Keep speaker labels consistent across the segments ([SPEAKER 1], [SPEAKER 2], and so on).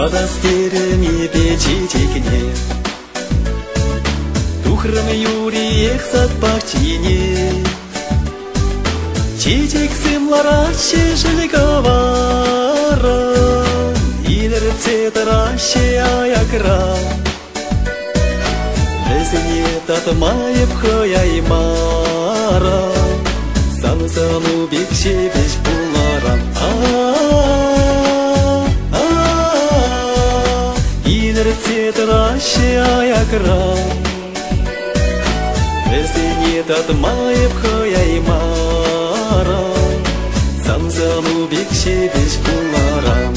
[SPEAKER 1] Подастерами печитикне Тухрам юриех сад пахчине Чичик сымлара шешілговара Илер цетараще аякра Лесіне татмайып хаяймара Сан-сану бекше беш пуларам Илер цетараще аякра Лесіне татмайып хаяймара Сан-сану бекше беш пуларам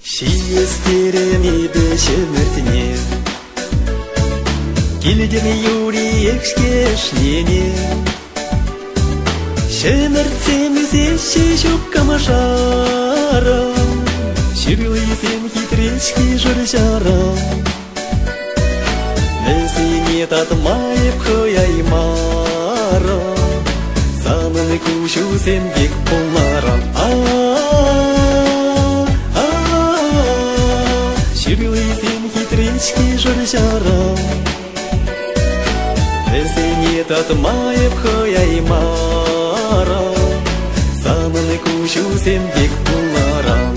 [SPEAKER 1] Шиестереми бешемертіне Келген юриек шкешнене Шемертсемізе шешук камашара Шүрлесем хитречки жыржара Лесіне татмайып хаяймара Санын кушусем бек пуларам Шүрлесем хитречки жыржара Лесіне татмайып хаяймара Санын кушусем бек пуларам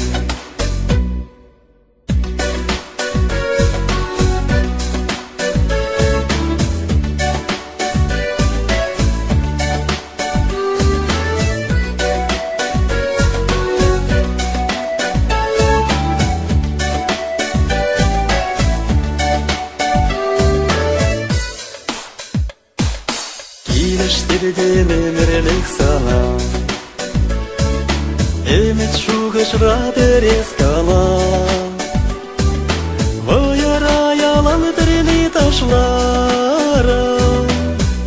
[SPEAKER 1] Килештерден өмірлік сала Өмет шуғыш радырес кала Войара ялан біріне ташлара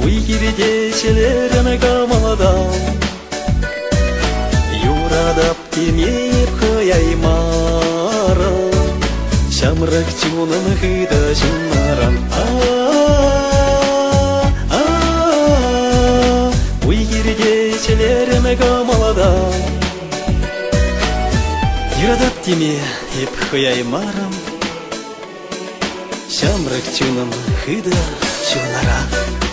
[SPEAKER 1] Уй кирдешілерін камалада Юрадап темеп хаяймара Шамрак чунын хыда жынарам Кирдечелерін камалада Юрадап теме еп хаяймарам Шамрак чунын хыда чунарам